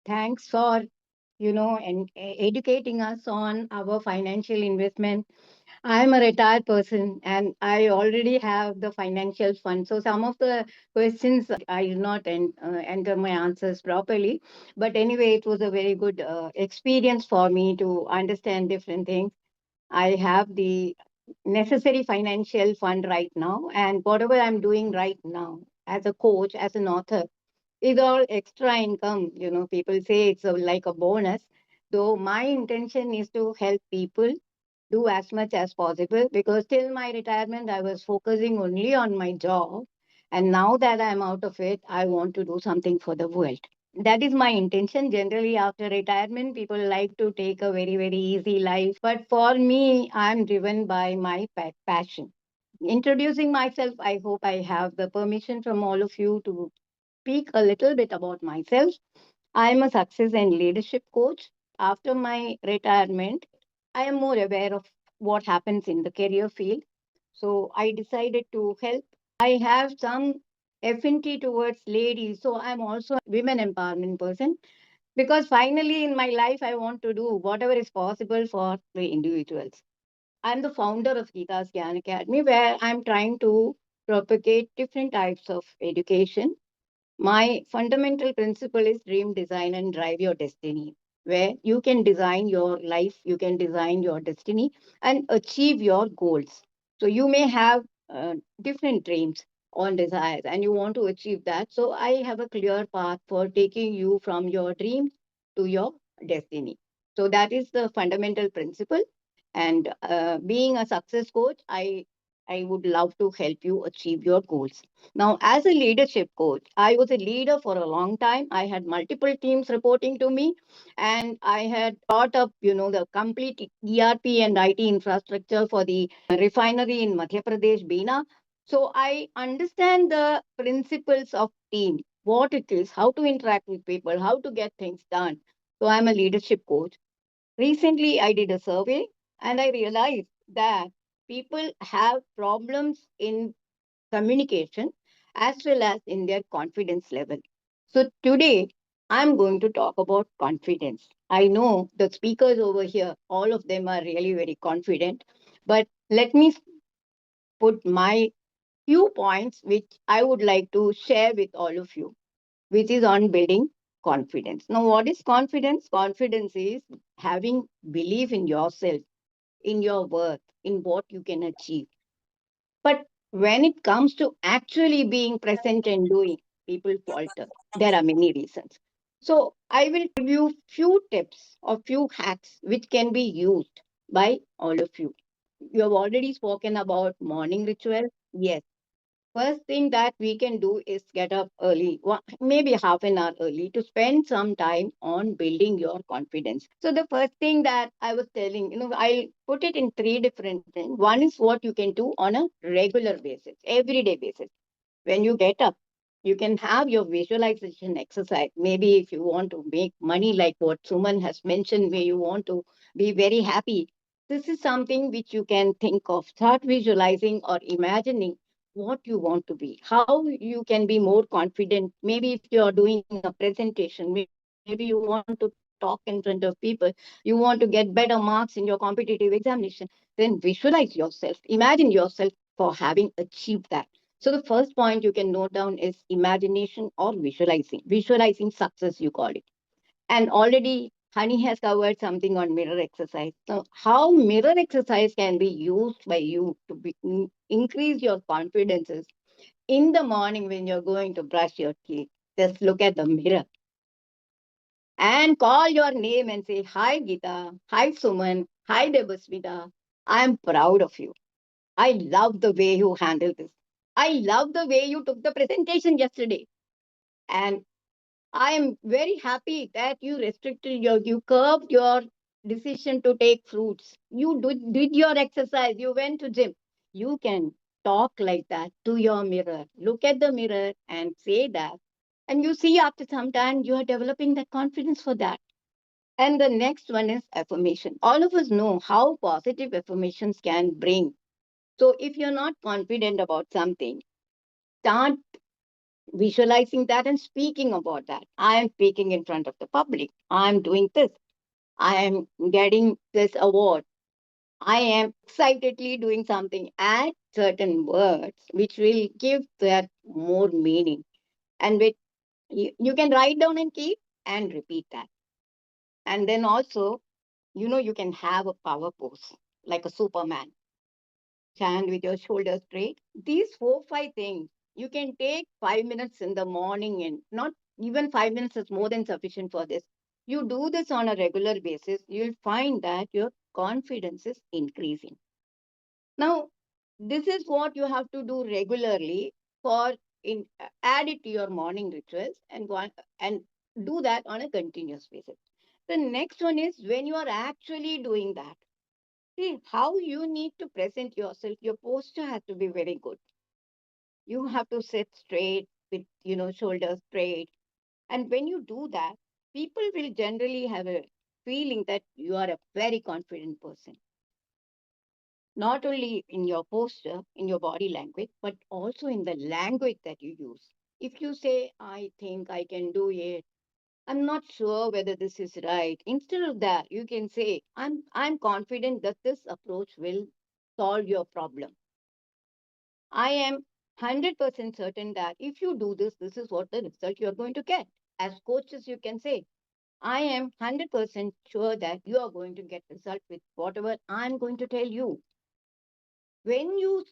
Thanks for, educating us on our financial investment. I'm a retired person and I already have the financial fund. So some of the questions I did not enter my answers properly. But anyway, it was a very good experience for me to understand different things. I have the necessary financial fund right now, and whatever I'm doing right now as a coach, as an author, is all extra income. People say it's like a bonus. Though my intention is to help people do as much as possible because till my retirement, I was focusing only on my job. And now that I'm out of it, I want to do something for the world. That is my intention. Generally, after retirement, people like to take a very, very easy life. But for me, I'm driven by my passion. Introducing myself, I hope I have the permission from all of you to speak a little bit about myself. I'm a success and leadership coach. After my retirement, I am more aware of what happens in the career field. So I decided to help. I have some affinity towards ladies. So I'm also a women empowerment person because finally in my life, I want to do whatever is possible for the individuals. I'm the founder of Gita's Gyan Academy, where I'm trying to propagate different types of education. My fundamental principle is dream, design, and drive your destiny, where you can design your life, you can design your destiny, and achieve your goals. So you may have different dreams or desires, and you want to achieve that. So I have a clear path for taking you from your dreams to your destiny. So that is the fundamental principle. And being a success coach, I would love to help you achieve your goals. Now, as a leadership coach, I was a leader for a long time. I had multiple teams reporting to me, and I had brought up, the complete ERP and IT infrastructure for the refinery in Madhya Pradesh, Bina. So I understand the principles of team, what it is, how to interact with people, how to get things done. So I'm a leadership coach. Recently, I did a survey and I realized that people have problems in communication as well as in their confidence level. So today I'm going to talk about confidence. I know the speakers over here, all of them are really very confident, but let me put my few points which I would like to share with all of you, which is on building confidence. Now, what is confidence? Confidence is having belief in yourself, in your worth, in what you can achieve. But when it comes to actually being present and doing, people falter. There are many reasons. So I will give you few tips or few hacks which can be used by all of you. You have already spoken about morning ritual. Yes. First thing that we can do is get up early, maybe half an hour early, to spend some time on building your confidence. So the first thing that I was telling, I'll put it in three different things. One is what you can do on a regular basis, everyday basis. When you get up, you can have your visualization exercise. Maybe if you want to make money, like what Suman has mentioned, where you want to be very happy, this is something which you can think of. Start visualizing or imagining what you want to be, how you can be more confident. Maybe if you are doing a presentation, maybe you want to talk in front of people, you want to get better marks in your competitive examination, then visualize yourself, imagine yourself for having achieved that. So the first point you can note down is imagination or visualizing. Visualizing success, you call it. And already Honey has covered something on mirror exercise. So how mirror exercise can be used by you to increase your confidences in the morning when you're going to brush your teeth. Just look at the mirror and call your name and say, "Hi Gita, hi Suman, hi Debasmita. I'm proud of you. I love the way you handled this. I love the way you took the presentation yesterday. And I am very happy that you curbed your decision to take fruits. You did your exercise, you went to gym. You can talk like that to your mirror. Look at the mirror and say that. And you see after some time, you are developing that confidence for that. And the next one is affirmation. All of us know how positive affirmations can bring. So if you're not confident about something, start visualizing that and speaking about that. I am speaking in front of the public. I am doing this. I am getting this award. I am excitedly doing something. Add certain words which will give that more meaning. And which you can write down and keep and repeat that. And then also, you can have a power pose like a Superman. Stand with your shoulders straight. These 4, 5 things, you can take 5 minutes in the morning, and not even 5 minutes is more than sufficient for this. You do this on a regular basis, you'll find that your confidence is increasing. Now, this is what you have to do regularly for add it to your morning rituals and and do that on a continuous basis. The next one is when you are actually doing that. See how you need to present yourself. Your posture has to be very good. You have to sit straight with shoulders straight. And when you do that, people will generally have a feeling that you are a very confident person. Not only in your posture, in your body language, but also in the language that you use. If you say, I think I can do it, I'm not sure whether this is right. Instead of that, you can say, I'm confident that this approach will solve your problem. I am 100% certain that if you do this, this is what the result you're going to get. As coaches, you can say, I am 100% sure that you are going to get result with whatever I'm going to tell you. When you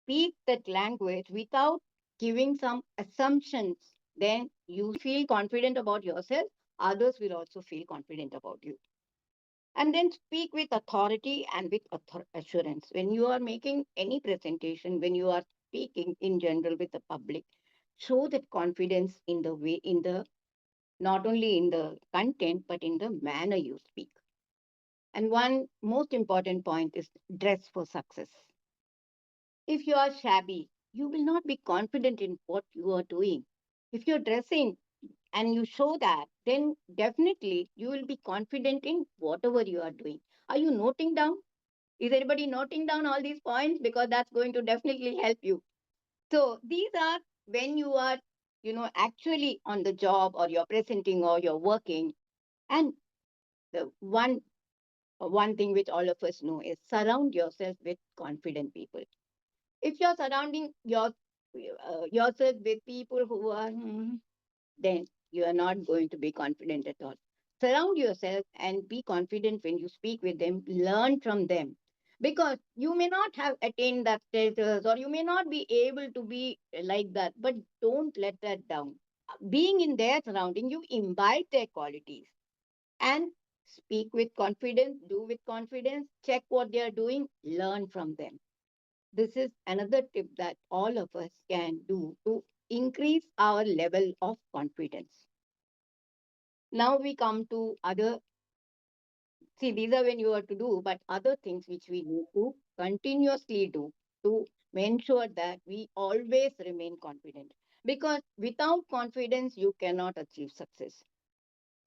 speak that language without giving some assumptions, then you feel confident about yourself. Others will also feel confident about you. And then speak with authority and with assurance. When you are making any presentation, when you are speaking in general with the public, show that confidence in the way, in the not only in the content, but in the manner you speak. And one most important point is dress for success. If you are shabby, you will not be confident in what you are doing. If you're dressing and you show that, then definitely you will be confident in whatever you are doing. Are you noting down? Is anybody noting down all these points? Because that's going to definitely help you. So these are when you are, actually on the job or you're presenting or you're working. And the one thing which all of us know is surround yourself with confident people. If you're surrounding yourself with people who are, then you are not going to be confident at all. Surround yourself and be confident when you speak with them. Learn from them. Because you may not have attained that status or you may not be able to be like that, but don't let that down. Being in their surrounding, you imbibe their qualities and speak with confidence, do with confidence, check what they are doing, learn from them. This is another tip that all of us can do to increase our level of confidence. Now we come to other, see, these are when you are to do, but other things which we need to continuously do to ensure that we always remain confident. Because without confidence, you cannot achieve success.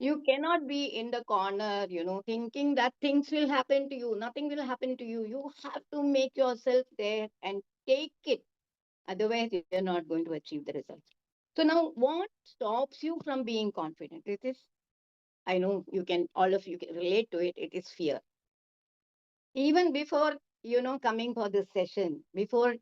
You cannot be in the corner, thinking that things will happen to you. Nothing will happen to you. You have to make yourself there and take it. Otherwise, you're not going to achieve the results. So now what stops you from being confident? It is, I know all of you can relate to it. It is fear. Even before, coming for this session, before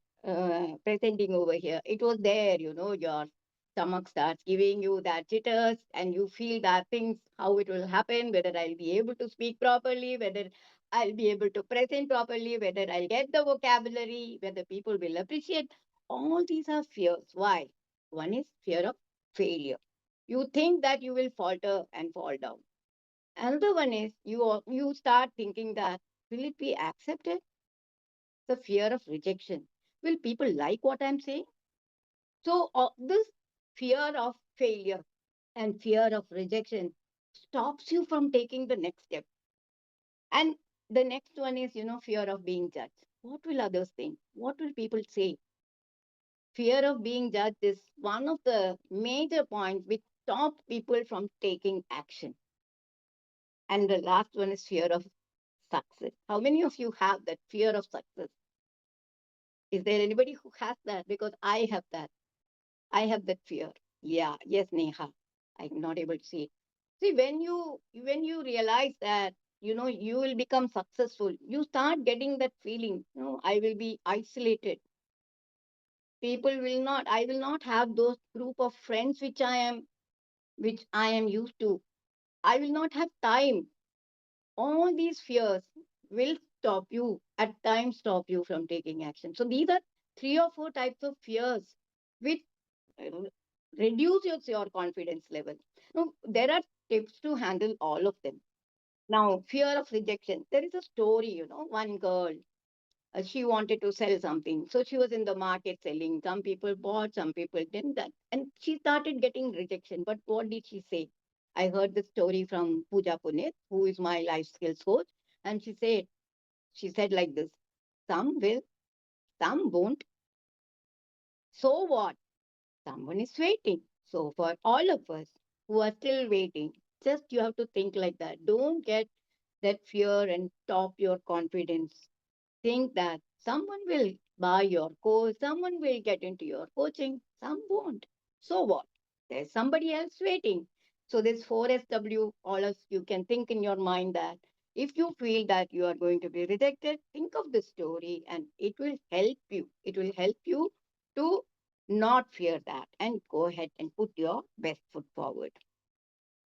presenting over here, it was there, your stomach starts giving you that jitters and you feel that things, how it will happen, whether I'll be able to speak properly, whether I'll be able to present properly, whether I'll get the vocabulary, whether people will appreciate. All these are fears. Why? One is fear of failure. You think that you will falter and fall down. Another one is you start thinking that will it be accepted? The fear of rejection. Will people like what I'm saying? So this fear of failure and fear of rejection stops you from taking the next step. And the next one is, fear of being judged. What will others think? What will people say? Fear of being judged is one of the major points which stop people from taking action. And the last one is fear of success. How many of you have that fear of success? Is there anybody who has that? Because I have that. I have that fear. Yeah, yes, Neha. I'm not able to see it. See, when you realize that, you will become successful, you start getting that feeling, I will be isolated. People will not, I will not have those group of friends which I am used to. I will not have time. All these fears will stop you, at times stop you from taking action. So these are three or four types of fears which uh, reduces your confidence level. Now, there are tips to handle all of them. Now, fear of rejection. There is a story, one girl, she wanted to sell something. So she was in the market selling. Some people bought, some people didn't. And she started getting rejection. But what did she say? I heard the story from Pooja Puneet, who is my life skills coach. And she said like this, some will, some won't. So what? Someone is waiting. So for all of us who are still waiting, just you have to think like that. Don't get that fear and top your confidence. Think that someone will buy your course, someone will get into your coaching, some won't. So what? There's somebody else waiting. So this 4SW, all of you can think in your mind that if you feel that you are going to be rejected, think of the story and it will help you. It will help you to not fear that and go ahead and put your best foot forward.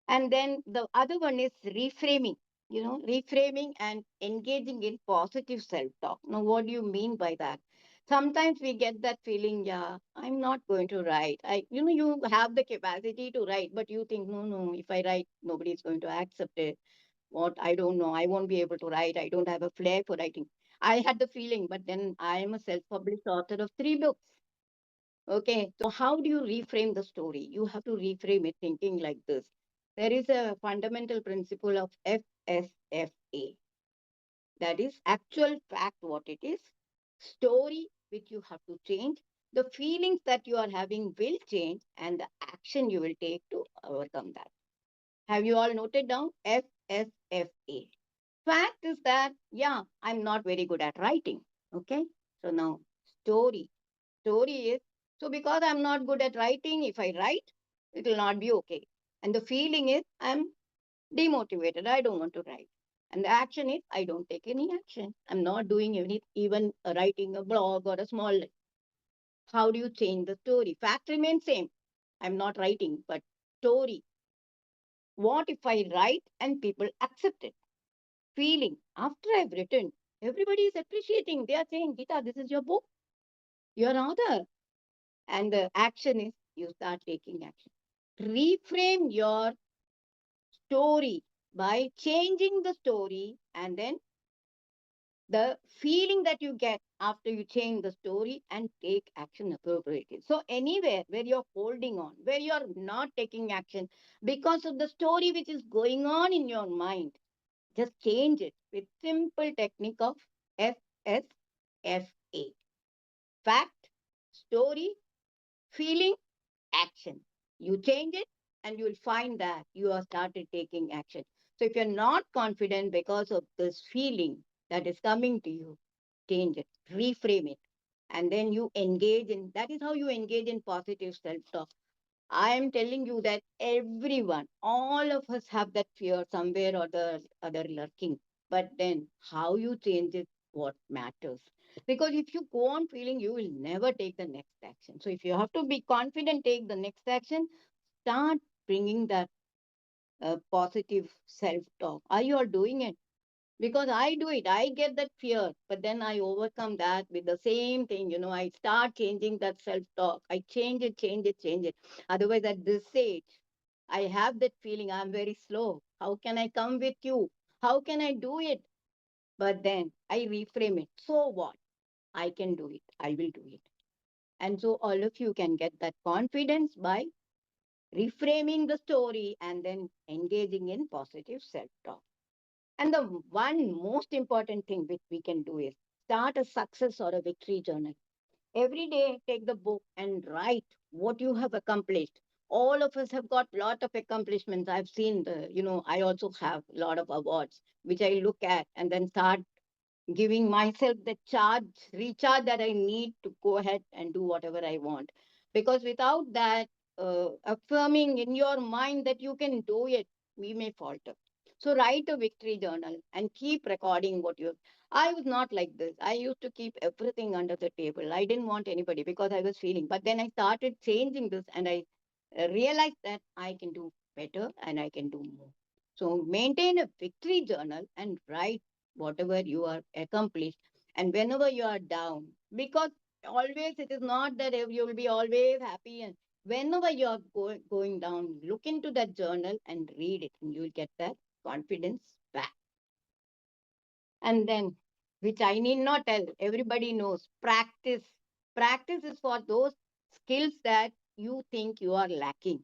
And then the other one is reframing, reframing and engaging in positive self talk. Now, what do you mean by that? Sometimes we get that feeling, yeah, I'm not going to write. You have the capacity to write, but you think, no, no, if I write, nobody's going to accept it. What? I don't know. I won't be able to write. I don't have a flair for writing. I had the feeling, but then I am a self published author of 3 books. Okay, so how do you reframe the story? You have to reframe it thinking like this. There is a fundamental principle of FSFA, that is actual fact what it is, story which you have to change, the feelings that you are having will change, and the action you will take to overcome that. Have you all noted down FSFA? Fact is that, yeah, I'm not very good at writing. Okay, so now story. Story is, so because I'm not good at writing, if I write, it will not be okay. And the feeling is, I'm demotivated. I don't want to write. And the action is, I don't take any action. I'm not doing any, even writing a blog or a small. How do you change the story? Fact remains same. I'm not writing, but story. What if I write and people accept it? Feeling. After I've written, everybody is appreciating. They are saying, Gita, this is your book. You're an author. And the action is you start taking action. Reframe your story by changing the story, and then the feeling that you get after you change the story and take action appropriately. So, anywhere where you're holding on, where you're not taking action because of the story which is going on in your mind, just change it with simple technique of FSFA. Fact, story, feeling, action. You change it and you will find that you have started taking action. So if you're not confident because of this feeling that is coming to you, change it, reframe it, and then you engage in that is how you engage in positive self-talk. I am telling you that everyone, all of us have that fear somewhere or the other lurking. But then how you change it, what matters. Because if you go on feeling, you will never take the next action. So if you have to be confident, take the next action, start bringing that positive self-talk. Are you all doing it? Because I do it. I get that fear, but then I overcome that with the same thing. I start changing that self talk. I change it, change it, change it. Otherwise, at this age, I have that feeling I'm very slow. How can I come with you? How can I do it? But then I reframe it. So what? I can do it. I will do it. And so all of you can get that confidence by reframing the story and then engaging in positive self talk. And the one most important thing which we can do is start a success or a victory journal. Every day, take the book and write what you have accomplished. All of us have got lot of accomplishments. I've seen I also have a lot of awards, which I look at and then start giving myself the recharge that I need to go ahead and do whatever I want. Because without that affirming in your mind that you can do it, we may falter. So write a victory journal and keep recording what you. I was not like this. I used to keep everything under the table. I didn't want anybody because I was feeling. But then I started changing this, and I realized that I can do better and I can do more. So maintain a victory journal and write whatever you are accomplished. And whenever you are down, because always it is not that you will be always happy, and whenever you are going down, look into that journal and read it, and you will get that confidence back. And then, which I need not tell, everybody knows, practice is for those skills that you think you are lacking.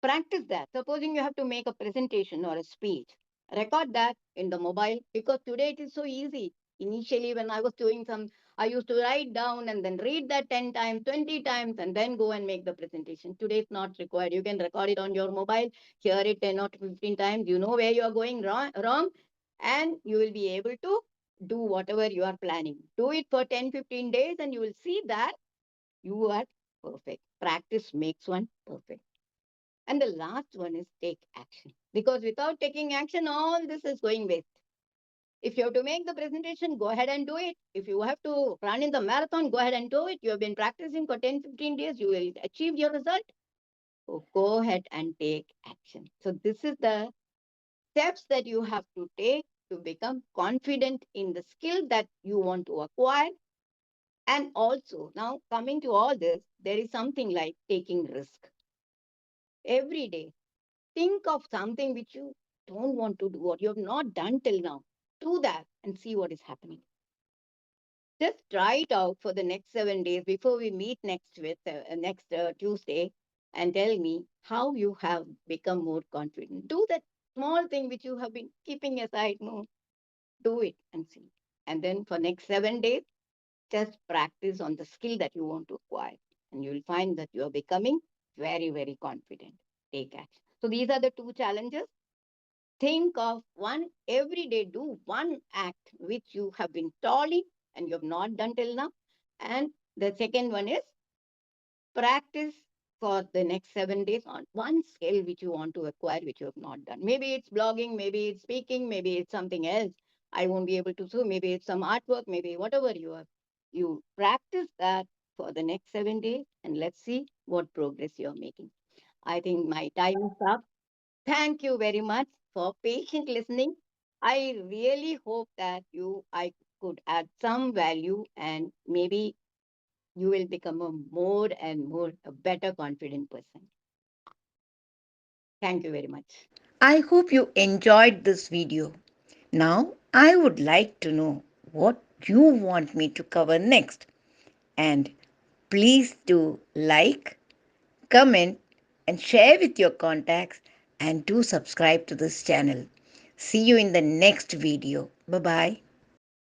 Practice that. Supposing you have to make a presentation or a speech, record that in the mobile, because today it is so easy. Initially, when I was doing some, I used to write down and then read that 10 times, 20 times, and then go and make the presentation. Today it's not required. You can record it on your mobile, hear it 10 or 15 times. You know where you are going wrong, and you will be able to do whatever you are planning. Do it for 10, 15 days, and you will see that you are perfect. Practice makes one perfect. And the last one is take action. Because without taking action, all this is going waste. If you have to make the presentation, go ahead and do it. If you have to run in the marathon, go ahead and do it. You have been practicing for 10, 15 days, you will achieve your result. So go ahead and take action. So this is the steps that you have to take to become confident in the skill that you want to acquire. And also, now coming to all this, there is something like taking risk every day. Think of something which you don't want to do or you have not done till now. Do that and see what is happening. Just try it out for the next 7 days before we meet next Tuesday, and tell me how you have become more confident. Do that small thing which you have been keeping aside. No, do it and see. And then for next 7 days, just practice on the skill that you want to acquire, and you will find that you are becoming very, very confident. Take action. So these are the two challenges. Think of one every day, do one act which you have been toiling and you have not done till now. And the second one is practice for the next 7 days on one skill which you want to acquire, which you have not done. Maybe it's blogging, maybe it's speaking, maybe it's something else. I won't be able to do. Maybe it's some artwork, maybe whatever you are. You practice that for the next 7 days and let's see what progress you're making. I think my time is up. Thank you very much for patient listening. I really hope that I could add some value, and maybe you will become a more and more a better confident person. Thank you very much. I hope you enjoyed this video. Now, I would like to know what you want me to cover next. And please do like, comment, and share with your contacts, and do subscribe to this channel. See you in the next video. Bye bye.